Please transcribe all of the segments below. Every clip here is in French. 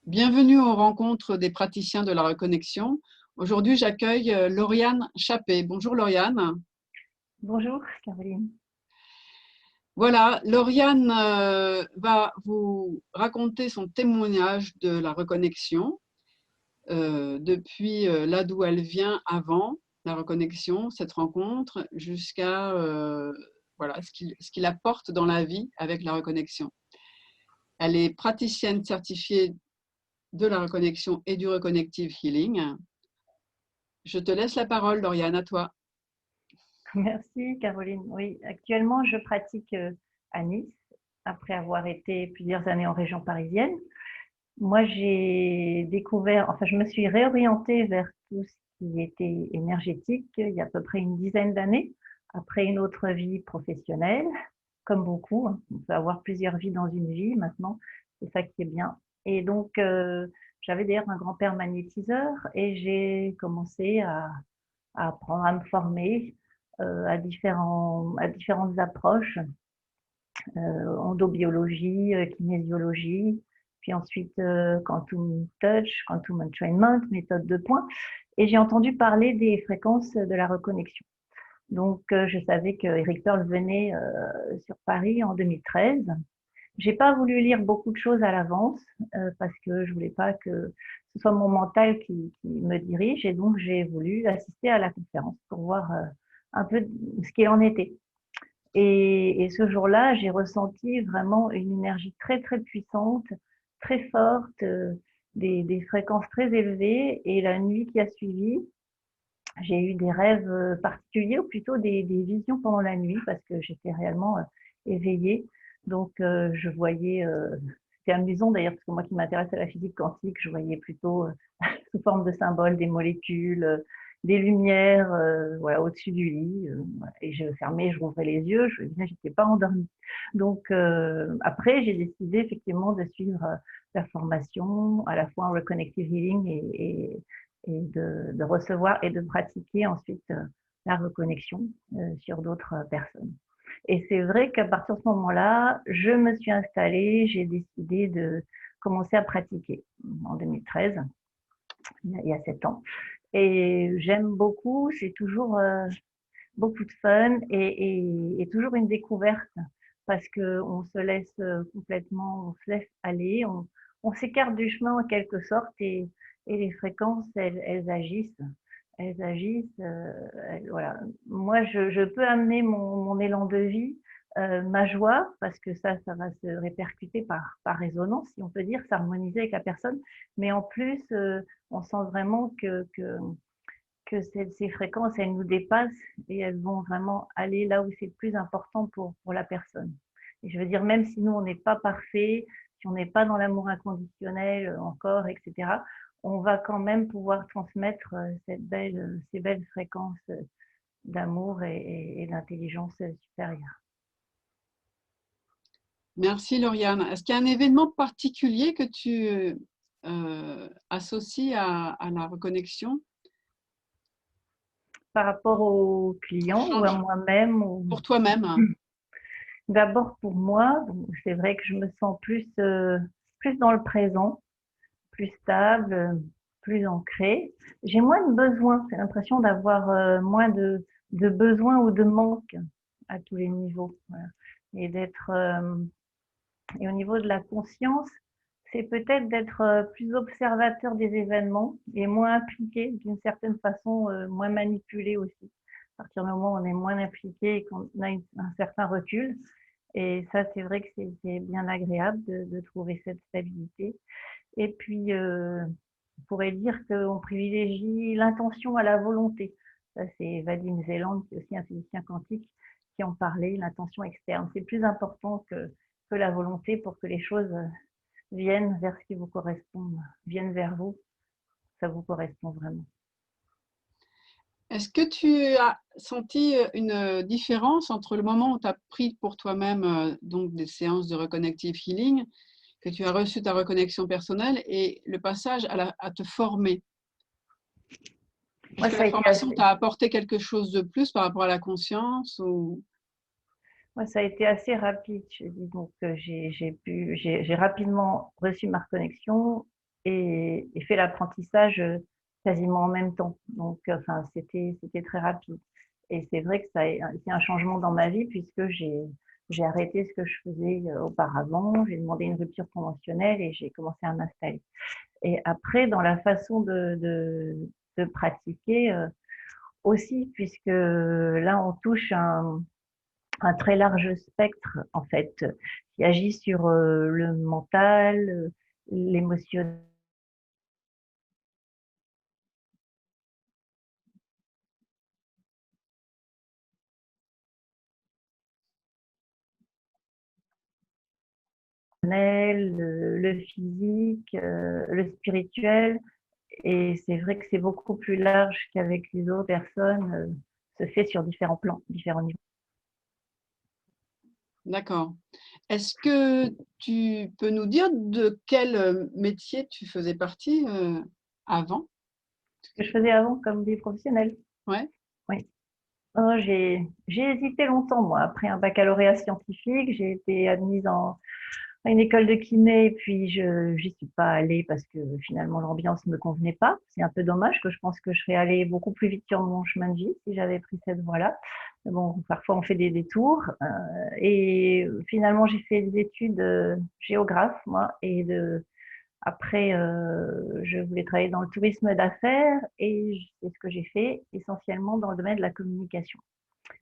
Bienvenue aux rencontres des praticiens de la reconnexion. Aujourd'hui, j'accueille Lauriane Chappé. Bonjour Lauriane. Bonjour Caroline. Voilà, Lauriane va vous raconter son témoignage de la reconnexion depuis là d'où elle vient avant la reconnexion, cette rencontre, jusqu'à voilà, ce qu'il apporte dans la vie avec la reconnexion. Elle est praticienne certifiée de la reconnexion et du reconnective healing. Je te laisse la parole, Lauriane, à toi. Merci Caroline. Oui, actuellement je pratique à Nice après avoir été plusieurs années en région parisienne. Moi j'ai découvert, enfin je me suis réorientée vers tout ce qui était énergétique il y a à peu près une dizaine d'années, après une autre vie professionnelle, comme beaucoup, hein. On peut avoir plusieurs vies dans une vie maintenant, c'est ça qui est bien. Et donc j'avais d'ailleurs un grand-père magnétiseur et j'ai commencé à apprendre à me former à différentes approches, endobiologie, kinésiologie, puis ensuite quantum touch, quantum entrainment, méthode de points. Et j'ai entendu parler des fréquences de la reconnexion. Donc je savais que Eric Pearl venait sur Paris en 2013. J'ai pas voulu lire beaucoup de choses à l'avance parce que je voulais pas que ce soit mon mental qui me dirige, et donc j'ai voulu assister à la conférence pour voir un peu ce qu'il en était. Et ce jour-là, j'ai ressenti vraiment une énergie très très puissante, très forte, des fréquences très élevées. Et la nuit qui a suivi, j'ai eu des rêves particuliers, ou plutôt des visions pendant la nuit, parce que j'étais réellement éveillée. Donc, je voyais, c'était amusant d'ailleurs, parce que moi qui m'intéresse à la physique quantique, je voyais plutôt sous forme de symboles des molécules, des lumières, voilà, au-dessus du lit. Et je fermais, je rouvrais les yeux, je n'étais pas endormie. Donc, après, j'ai décidé effectivement de suivre la formation, à la fois en reconnective healing et de recevoir et de pratiquer ensuite la reconnexion sur d'autres personnes. Et c'est vrai qu'à partir de ce moment-là, je me suis installée, j'ai décidé de commencer à pratiquer en 2013, il y a 7 ans. Et j'aime beaucoup, c'est toujours beaucoup de fun et toujours une découverte, parce qu'on se laisse complètement, on se laisse aller, on s'écarte du chemin en quelque sorte, et les fréquences, elles agissent. Elles agissent, voilà. Moi, je peux amener mon élan de vie, ma joie, parce que ça va se répercuter par résonance, si on peut dire, s'harmoniser avec la personne. Mais en plus, on sent vraiment que ces fréquences, elles nous dépassent et elles vont vraiment aller là où c'est le plus important pour la personne. Et je veux dire, même si nous, on n'est pas parfait, si on n'est pas dans l'amour inconditionnel encore, etc., on va quand même pouvoir transmettre ces belles fréquences d'amour et d'intelligence supérieure. Merci Lauriane. Est-ce qu'il y a un événement particulier que tu associes à la reconnexion? Par rapport aux clients ou à Change moi-même, pour toi-même. d'abord pour moi, c'est vrai que je me sens plus dans le présent, plus stable, plus ancrée. J'ai moins de besoins, j'ai l'impression d'avoir moins de besoins ou de manque à tous les niveaux. Voilà. Et et au niveau de la conscience, c'est peut-être d'être plus observateur des événements et moins impliqué, d'une certaine façon, moins manipulé aussi. À partir du moment où on est moins impliqué et qu'on a un certain recul. Et ça, c'est vrai que c'est bien agréable de trouver cette stabilité. Et puis, on pourrait dire qu'on privilégie l'intention à la volonté. Ça, c'est Vadim Zeland, qui est aussi un physicien quantique, qui en parlait, l'intention externe. C'est plus important que la volonté pour que les choses viennent vers ce qui vous correspond, viennent vers vous, ça vous correspond vraiment. Est-ce que tu as senti une différence entre le moment où tu as pris pour toi-même donc des séances de reconnective healing, que tu as reçu ta reconnexion personnelle, et le passage à te former? Est-ce Moi, que ça la a été formation assez, t'a apporté quelque chose de plus par rapport à la conscience ou... Moi, ça a été assez rapide. Donc, j'ai rapidement reçu ma reconnexion. et fait l'apprentissage quasiment en même temps. Donc, enfin, c'était très rapide. Et c'est vrai que ça a été un changement dans ma vie puisque j'ai arrêté ce que je faisais auparavant, j'ai demandé une rupture conventionnelle et j'ai commencé à m'installer. Et après, dans la façon de pratiquer aussi, puisque là, on touche un très large spectre, en fait, qui agit sur le mental, l'émotionnel, le physique, le spirituel. Et c'est vrai que c'est beaucoup plus large qu'avec les autres personnes, se fait sur différents plans, différents niveaux. D'accord. Est-ce que tu peux nous dire de quel métier tu faisais partie avant? Ce que je faisais avant comme vie professionnelle. Ouais, Oui. J'ai hésité longtemps, moi. Après un baccalauréat scientifique, j'ai été admise à une école de kiné, et puis j'y suis pas allée parce que finalement l'ambiance me convenait pas. C'est un peu dommage, que je pense que je serais allée beaucoup plus vite sur mon chemin de vie si j'avais pris cette voie-là. Bon, parfois on fait des détours. Et finalement, j'ai fait des études géographes, moi, après, je voulais travailler dans le tourisme d'affaires et c'est ce que j'ai fait essentiellement dans le domaine de la communication.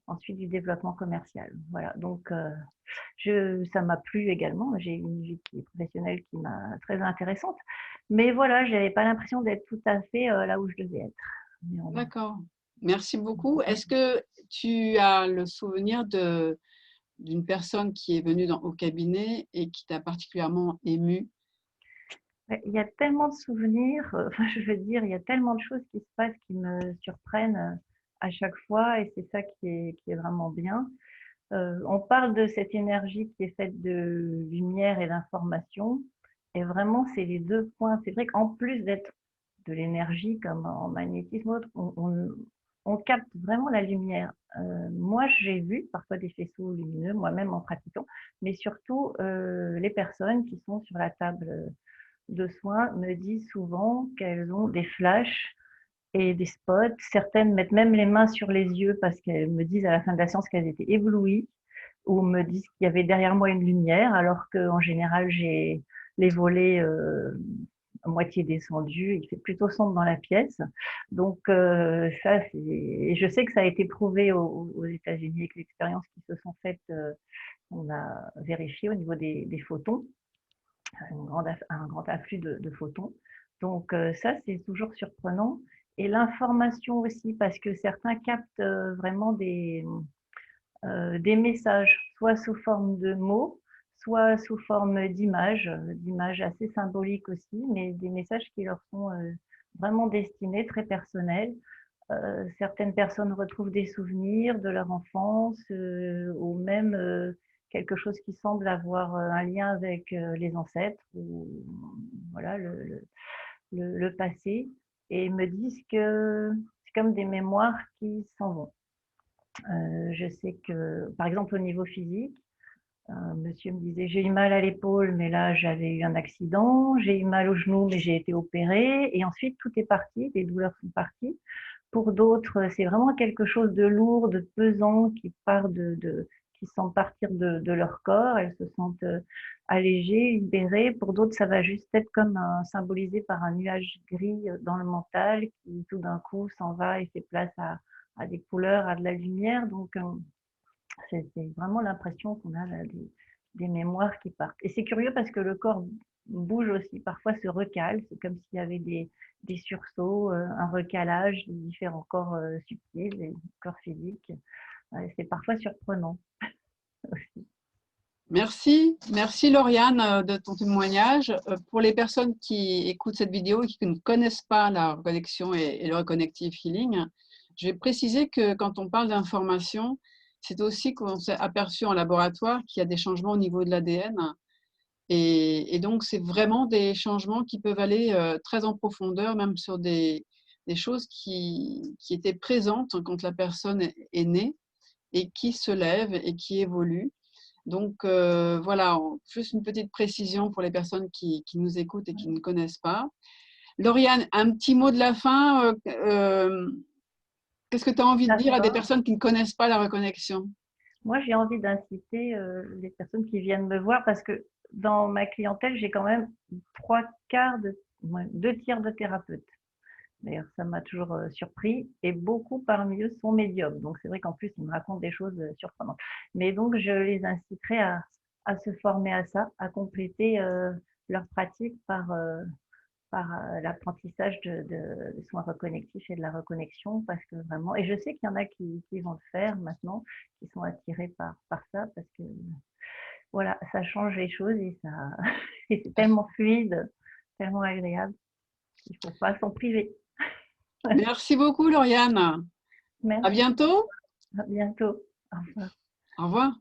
Ensuite, du développement commercial. Voilà. Donc, ça m'a plu également. J'ai une vie professionnelle qui m'a très intéressante. Mais voilà, je n'avais pas l'impression d'être tout à fait là où je devais être. d'accord. Merci beaucoup. Est-ce que tu as le souvenir d'une personne qui est venue au cabinet et qui t'a particulièrement ému? Il y a tellement de souvenirs, enfin, je veux dire, il y a tellement de choses qui se passent qui me surprennent à chaque fois et c'est ça qui est vraiment bien. On parle de cette énergie qui est faite de lumière et d'information. Et vraiment, c'est les deux points. C'est vrai qu'en plus d'être de l'énergie comme en magnétisme ou autre, on capte vraiment la lumière. Moi, j'ai vu parfois des faisceaux lumineux, moi-même en pratiquant, mais surtout les personnes qui sont sur la table de soins me disent souvent qu'elles ont des flashs et des spots. Certaines mettent même les mains sur les yeux parce qu'elles me disent à la fin de la séance qu'elles étaient éblouies ou me disent qu'il y avait derrière moi une lumière, alors qu'en général, j'ai les volets à moitié descendus, il fait plutôt sombre dans la pièce. Donc, ça, et je sais que ça a été prouvé aux États-Unis avec l'expérience qui se sont faites, on a vérifié au niveau des photons, un grand afflux de photons. Donc, ça, c'est toujours surprenant. Et l'information aussi, parce que certains captent vraiment des messages, soit sous forme de mots, soit sous forme d'images assez symboliques aussi, mais des messages qui leur sont vraiment destinés, très personnels. Certaines personnes retrouvent des souvenirs de leur enfance ou même quelque chose qui semble avoir un lien avec les ancêtres ou voilà, le passé et me disent que c'est comme des mémoires qui s'en vont. Je sais que, par exemple, au niveau physique, monsieur me disait, j'ai eu mal à l'épaule, mais là, j'avais eu un accident, j'ai eu mal au genou, mais j'ai été opérée, et ensuite, tout est parti, les douleurs sont parties. Pour d'autres, c'est vraiment quelque chose de lourd, de pesant, qui semble partir de leur corps, elles se sentent allégées, libérées. Pour d'autres, ça va juste être comme symbolisé par un nuage gris dans le mental qui tout d'un coup s'en va et fait place à des couleurs, à de la lumière. Donc, c'est vraiment l'impression qu'on a là, des mémoires qui partent. Et c'est curieux parce que le corps bouge aussi, parfois se recale. C'est comme s'il y avait des sursauts, un recalage des différents corps subtils, des corps physiques. C'est parfois surprenant aussi. Merci, merci Lauriane de ton témoignage. Pour les personnes qui écoutent cette vidéo et qui ne connaissent pas la reconnexion et le reconnective healing, je vais préciser que quand on parle d'information, c'est aussi qu'on s'est aperçu en laboratoire qu'il y a des changements au niveau de l'ADN. Et donc, c'est vraiment des changements qui peuvent aller très en profondeur, même sur des choses qui étaient présentes quand la personne est née et qui se lèvent et qui évoluent. Donc, voilà, juste une petite précision pour les personnes qui nous écoutent et qui ne connaissent pas. Lauriane, un petit mot de la fin. Qu'est-ce que tu as envie de dire à des D'accord. personnes qui ne connaissent pas la reconnexion? Moi, j'ai envie d'inciter les personnes qui viennent me voir parce que dans ma clientèle, j'ai quand même deux tiers de thérapeutes. D'ailleurs, ça m'a toujours surpris et beaucoup parmi eux sont médiums. Donc, c'est vrai qu'en plus, ils me racontent des choses surprenantes. Mais donc, je les inciterai à se former à ça, à compléter leur pratique par l'apprentissage de soins reconnectifs et de la reconnexion parce que vraiment, et je sais qu'il y en a qui vont le faire maintenant, qui sont attirés par ça parce que voilà, ça change les choses et ça, et c'est tellement fluide, tellement agréable, il ne faut pas s'en priver. Merci beaucoup, Lauriane. À Merci, bientôt. à bientôt. Au revoir. Au revoir.